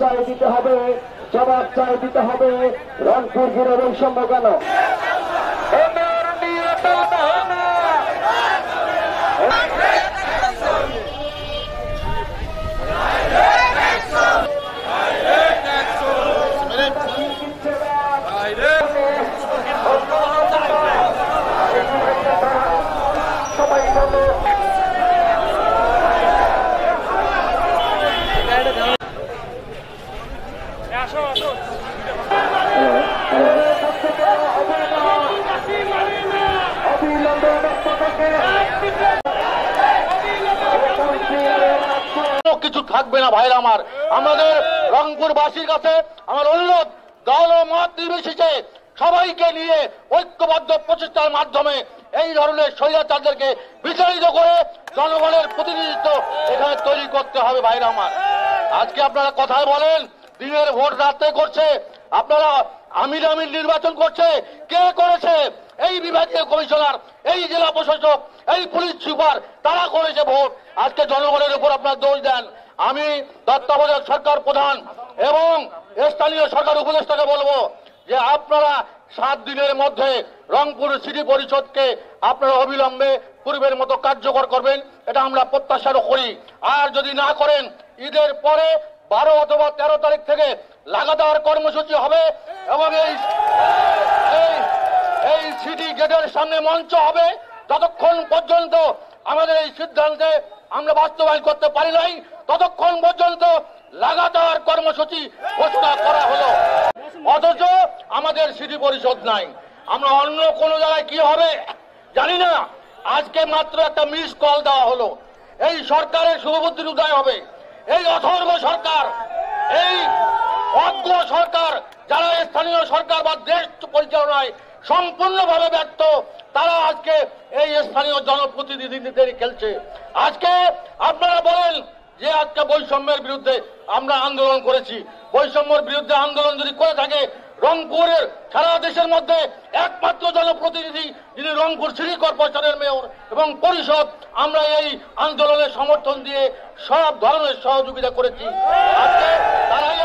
চাই দিতে হবে, জবাব চাই দিতে হবে। রংপুর ঘিরে বৈষম্য কেন? কিছু থাকবে না ভাইরা আমার। আমাদের রংপুরবাসীর কাছে আমার অনুরোধ, দল ও মত নির্বিশেষে সবাইকে নিয়ে ঐক্যবদ্ধ প্রচেষ্টার মাধ্যমে এই ধরনের স্বৈরাচারদেরকে বিচারিত করে জনগণের প্রতিনিধিত্ব এখানে তৈরি করতে হবে ভাইরা আমার। আজকে আপনারা কথায় বলেন দিনের ভোট রাতে করছে, আপনারা আমির নির্বাচন করছে, কে করেছে? এই বিভাগীয় কমিশনার, এই জেলা প্রশাসক, এই পুলিশ সুপার, তারা করেছে ভোট। আজকে জনগণের উপর আপনারা দোষ দেন। আমি তত্ত্বাবধায়ক সরকার প্রধান এবং স্থানীয় সরকার উপদেষ্টাকে বলবো যে আপনারা 7 দিনের মধ্যে রংপুর সিটি পরিষদকে আপনারা অবিলম্বে পূর্বের মতো কার্যকর করবেন, এটা আমরা প্রত্যাশা করি। আর যদি না করেন, ঈদের পরে 12 অথবা 13 তারিখ থেকে লাগাতার কর্মসূচি হবে এবং এই সিটি গেটের সামনে মঞ্চ হবে। যতক্ষণ পর্যন্ত আমাদের এই সিদ্ধান্তে আমরা বাস্তবায়ন করতে পারি নাই, ততক্ষণ পর্যন্ত লাগাতার কর্মসূচি ঘোষণা করা হলো। অথচ আমাদের সিটি পরিষদ নাই। আমরা অন্য কোন জায়গায় কি হবে জানি না। আজকে মাত্র একটা মিস কল দেওয়া হলো, এই সরকারের শুভবুদ্ধির উদয় হবে। এই অথর্ব সরকার, এই অজ্ঞ সরকার, যারা স্থানীয় সরকার বা দেশ পরিচালনায় সম্পূর্ণভাবে ব্যর্থ, তারা আজকে এই স্থানীয় জনপ্রতিনিধিদের খেলছে। আজকে আপনারা বলেন যে আজকে বৈষম্যের বিরুদ্ধে আমরা আন্দোলন করেছি। বৈষম্যের বিরুদ্ধে আন্দোলন যদি করে থাকে, রংপুরের সারা দেশের মধ্যে একমাত্র জনপ্রতিনিধি যিনি রংপুর সিটি কর্পোরেশনের মেয়র এবং পরিষদ, আমরা এই আন্দোলনের সমর্থন দিয়ে সব ধরনের সহযোগিতা করেছি। আজকে তারাই